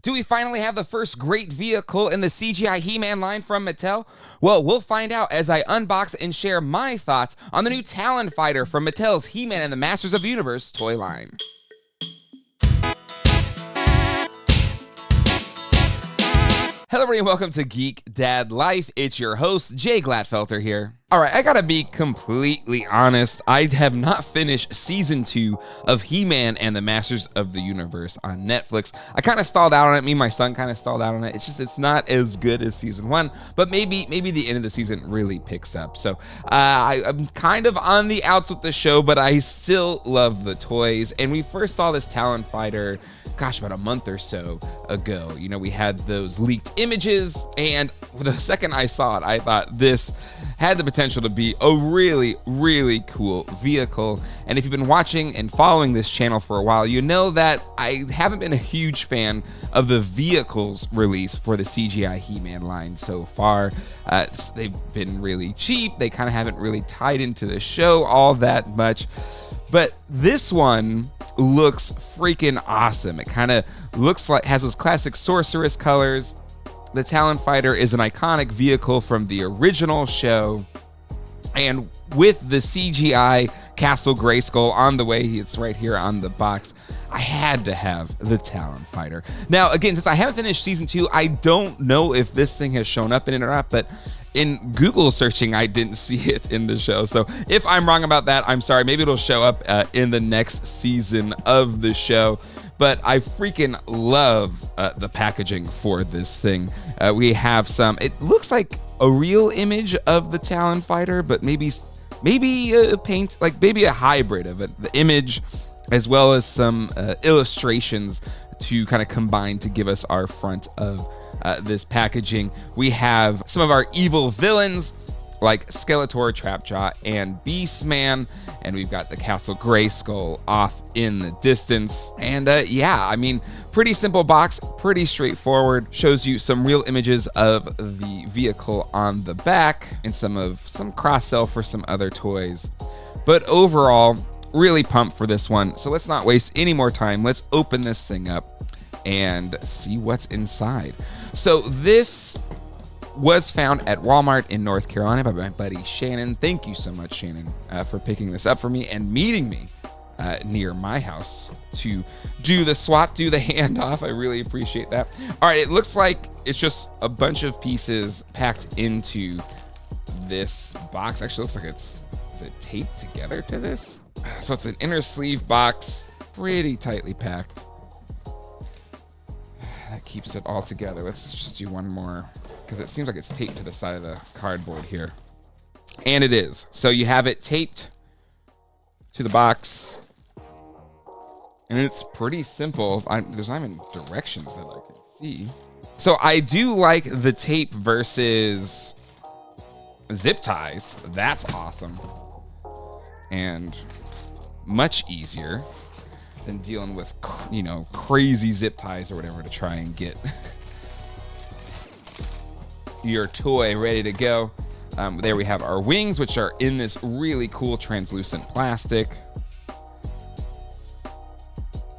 Do we finally have the first great vehicle in the CGI He-Man line from Mattel? Well, we'll find out as I unbox and share my thoughts on the new Talon Fighter from Mattel's He-Man and the Masters of the Universe toy line. Hello everybody and welcome to Geek Dad Life. It's your host, Jay Gladfelter here. Alright, I gotta be completely honest. I have not finished season 2 of He-Man and the Masters of the Universe on Netflix. I kind of stalled out on it. Me and my son kind of stalled out on it. It's not as good as season 1, but maybe the end of the season really picks up. So I'm kind of on the outs with the show, but I still love the toys. And we first saw this Talon Fighter, gosh, about a month or so ago. You know, we had those leaked images, and the second I saw it, I thought this had the potential to be a really, really cool vehicle. And if you've been watching and following this channel for a while, you know that I haven't been a huge fan of the vehicles release for the CGI He-Man line so far. They've been really cheap. They kind of haven't really tied into the show all that much. But this one looks freaking awesome. It kind of looks like, has those classic sorceress colors. The Talon Fighter is an iconic vehicle from the original show. And with the CGI Castle Grayskull on the way, it's right here on the box, I had to have the Talon Fighter. Now, again, since I haven't finished season 2, I don't know if this thing has shown up in it or not, but in Google searching, I didn't see it in the show. So if I'm wrong about that, I'm sorry. Maybe it'll show up in the next season of the show. But I freaking love the packaging for this thing. We have some, it looks like a real image of the Talon Fighter, but maybe a paint, like maybe a hybrid of it, the image, as well as some illustrations to kind of combine to give us our front of this packaging. We have some of our evil villains like Skeletor, Trapjaw, and Beastman, and we've got the Castle Grayskull off in the distance. And yeah, I mean, pretty simple box, pretty straightforward. Shows you some real images of the vehicle on the back and some cross-sell for some other toys. But overall, really pumped for this one. So let's not waste any more time. Let's open this thing up and see what's inside. So this was found at Walmart in North Carolina by my buddy Shannon. Thank you so much, Shannon, for picking this up for me and meeting me near my house to do the swap, do the handoff. I really appreciate that. All right, it looks like it's just a bunch of pieces packed into this box. Actually, looks like is it taped together to this? So it's an inner sleeve box, pretty tightly packed. That keeps it all together. Let's just do one more, because it seems like it's taped to the side of the cardboard here. And it is. So you have it taped to the box. And it's pretty simple. There's not even directions that I can see. So I do like the tape versus zip ties. That's awesome. And much easier than dealing with, you know, crazy zip ties or whatever to try and get your toy ready to go. There we have our wings, which are in this really cool translucent plastic.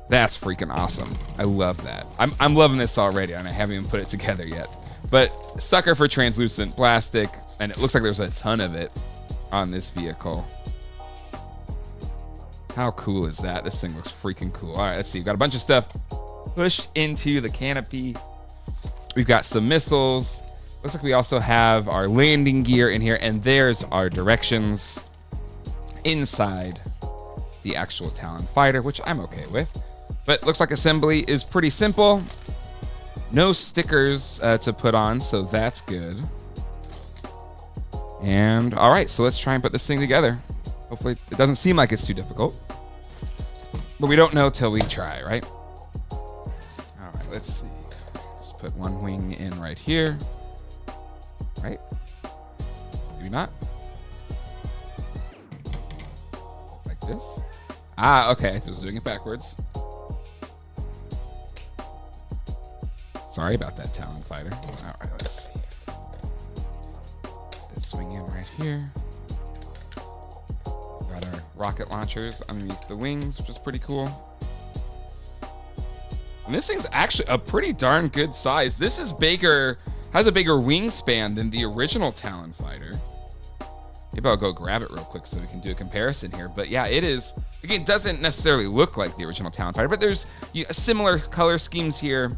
That's freaking awesome. I love that. I'm loving this already, and I haven't even put it together yet. But sucker for translucent plastic, and it looks like there's a ton of it on this vehicle. How cool is that? This thing looks freaking cool. All right, let's see. We've got a bunch of stuff pushed into the canopy. We've got some missiles. Looks like we also have our landing gear in here, and there's our directions inside the actual Talon Fighter, which I'm okay with. But looks like assembly is pretty simple. No stickers to put on, so that's good. And all right, so let's try and put this thing together. Hopefully it doesn't seem like it's too difficult, but we don't know till we try, right? All right, let's see. Just put one wing in right here. Right? Maybe not. Like this. Ah, okay. I was doing it backwards. Sorry about that, Talon Fighter. All right, let's see. Put this swing in right here. Got our rocket launchers underneath the wings, which is pretty cool. And this thing's actually a pretty darn good size. This is bigger, has a bigger wingspan than the original Talon Fighter. Maybe I'll go grab it real quick so we can do a comparison here. But yeah, it is, again, it doesn't necessarily look like the original Talon Fighter, but there's similar color schemes here.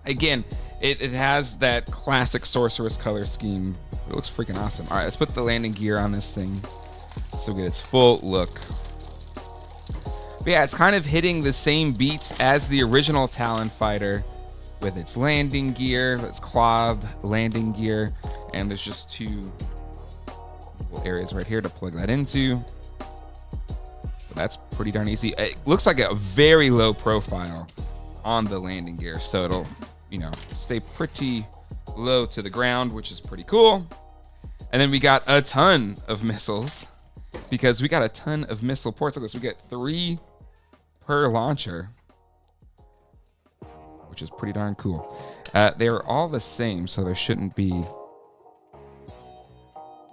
Again, it has that classic Sorceress color scheme. It looks freaking awesome. All right, let's put the landing gear on this thing so we get its full look. But yeah, it's kind of hitting the same beats as the original Talon Fighter with its landing gear, its clawed landing gear, and there's just two areas right here to plug that into. So that's pretty darn easy. It looks like a very low profile on the landing gear, so it'll, stay pretty low to the ground, which is pretty cool. And then we got a ton of missiles because we got a ton of missile ports like this. We get 3 per launcher, which is pretty darn cool. They're all the same, so there shouldn't be.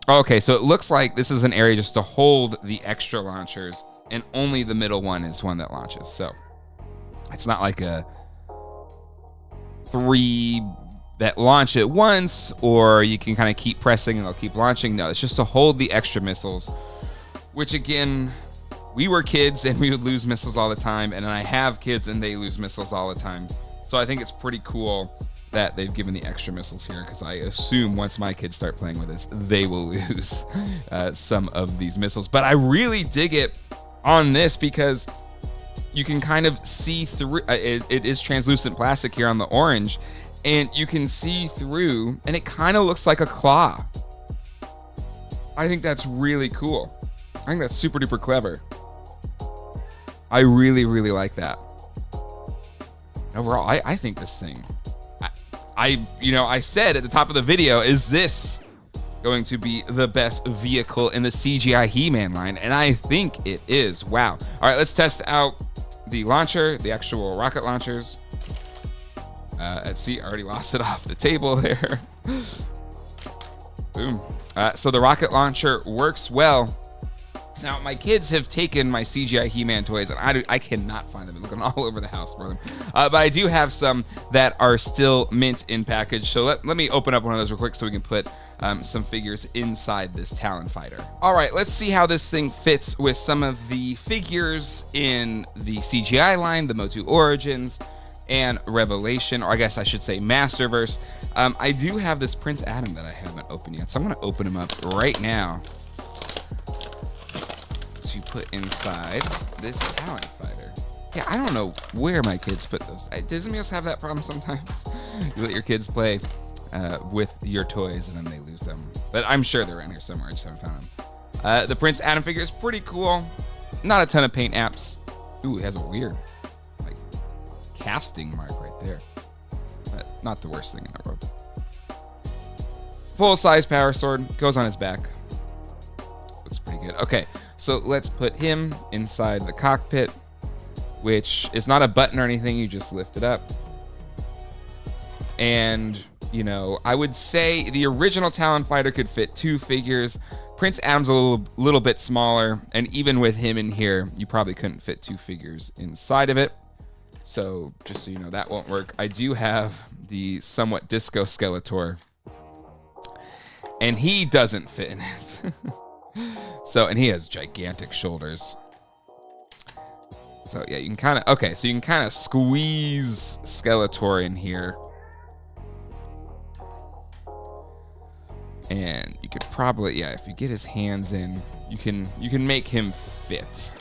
Okay, so it looks like this is an area just to hold the extra launchers, and only the middle one is one that launches. So it's not like a 3 that launch at once, or you can kind of keep pressing and they'll keep launching. No, it's just to hold the extra missiles, which again, we were kids and we would lose missiles all the time, and then I have kids and they lose missiles all the time. So I think it's pretty cool that they've given the extra missiles here, because I assume once my kids start playing with this, they will lose some of these missiles. But I really dig it on this because you can kind of see through. It is translucent plastic here on the orange, and you can see through, and it kind of looks like a claw. I think that's really cool. I think that's super duper clever. I really, really like that. Overall, I think this thing, I said at the top of the video, is this going to be the best vehicle in the CGI He-Man line? And I think it is. Wow. All right, let's test out the launcher, the actual rocket launchers. Let's see, I already lost it off the table there. Boom. So the rocket launcher works well. Now, my kids have taken my CGI He-Man toys, and I cannot find them. I'm looking all over the house for them. But I do have some that are still mint in package. So let me open up one of those real quick so we can put some figures inside this Talon Fighter. All right, let's see how this thing fits with some of the figures in the CGI line, the Motu Origins, and Revelation, or I guess I should say Masterverse. I do have this Prince Adam that I haven't opened yet, so I'm going to open him up right now to put inside this Talon Fighter. Yeah, I don't know where my kids put those. Doesn't else have that problem sometimes? You let your kids play with your toys and then they lose them. But I'm sure they're around here somewhere. I just haven't found them. The Prince Adam figure is pretty cool. Not a ton of paint apps. Ooh, it has a weird casting mark right there. But not the worst thing in the world. Full-size power sword. Goes on his back. Looks pretty good. Okay, so let's put him inside the cockpit, which is not a button or anything. You just lift it up. And, I would say the original Talon Fighter could fit 2 figures. Prince Adam's a little bit smaller, and even with him in here, you probably couldn't fit 2 figures inside of it. So just so you know, that won't work. I do have the somewhat Disco Skeletor, and he doesn't fit in it. So, and he has gigantic shoulders. So yeah, you can kind of, squeeze Skeletor in here. And you could probably, if you get his hands in, you can make him fit.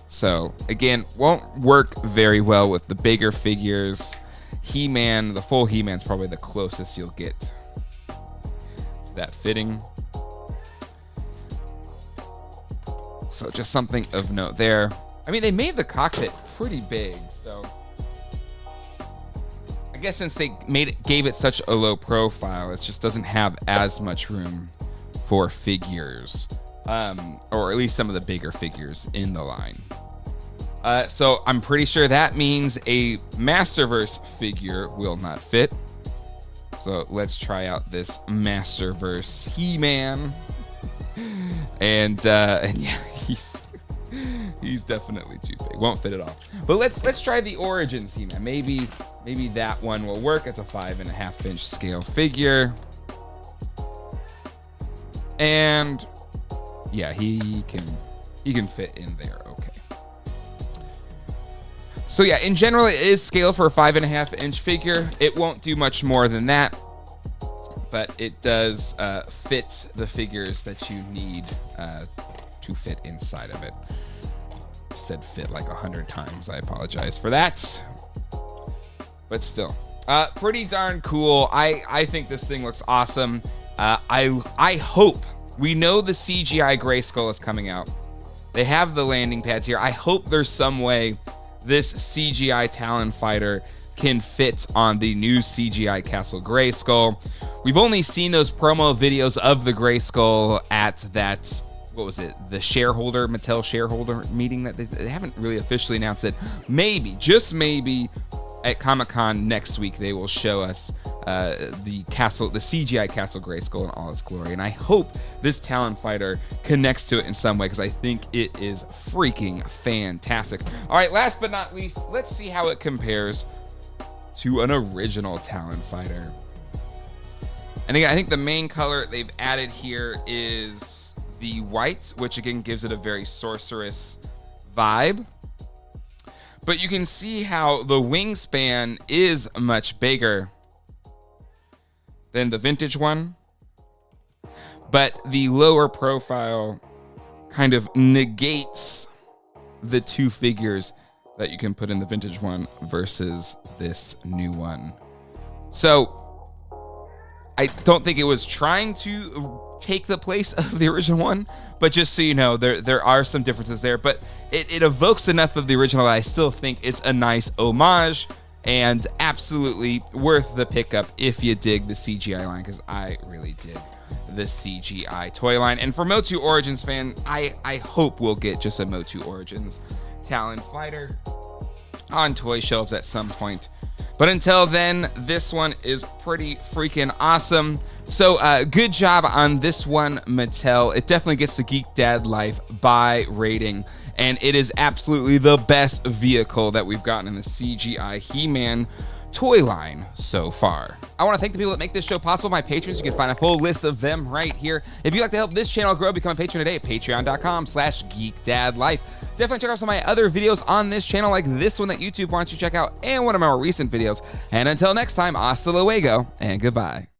So again, won't work very well with the bigger figures. He-Man, the full He-Man's probably the closest you'll get to that fitting. So just something of note there. I mean, they made the cockpit pretty big, so I guess since they gave it such a low profile, it just doesn't have as much room for figures, or at least some of the bigger figures in the line. So I'm pretty sure that means a Masterverse figure will not fit. So let's try out this Masterverse He-Man. And yeah, He's definitely too big. Won't fit at all. But let's try the Origins He-Man. Maybe that one will work. It's a 5.5-inch scale figure. And yeah, he can fit in there okay. So yeah, in general, it is scaled for a 5.5-inch figure. It won't do much more than that, but it does fit the figures that you need to fit inside of it. Said fit like 100 times. I apologize for that. But still, pretty darn cool. I think this thing looks awesome. I hope, we know the CGI Grayskull is coming out. They have the landing pads here. I hope there's some way this CGI Talon Fighter can fit on the new CGI Castle Grayskull. We've only seen those promo videos of the Grayskull at that, what was it, the Mattel shareholder meeting that they haven't really officially announced it. Maybe, just maybe, at Comic-Con next week, they will show us the CGI Castle Grayskull in all its glory. And I hope this Talon Fighter connects to it in some way, because I think it is freaking fantastic. All right, last but not least, let's see how it compares to an original Talon Fighter. And again, I think the main color they've added here is the white, which again gives it a very sorceress vibe. But you can see how the wingspan is much bigger than the vintage one. But the lower profile kind of negates the two figures that you can put in the vintage one versus this new one. So I don't think it was trying to take the place of the original one, but just so you know, there are some differences there, but it evokes enough of the original that I still think it's a nice homage and absolutely worth the pickup if you dig the CGI line, because I really dig the CGI toy line. And for Motu Origins fan, I hope we'll get just a Motu Origins Talon Fighter on toy shelves at some point. But until then, this one is pretty freaking awesome. So good job on this one, Mattel. It definitely gets the Geek Dad Life buy rating, and it is absolutely the best vehicle that we've gotten in the CGI He-Man toy line so far. I want to thank the people that make this show possible, my patrons. You can find a full list of them right here. If you'd like to help this channel grow, become a patron today at patreon.com/geekdadlife. Definitely check out some of my other videos on this channel, like this one that YouTube wants you to check out, and one of my more recent videos. And until next time, hasta luego, and goodbye.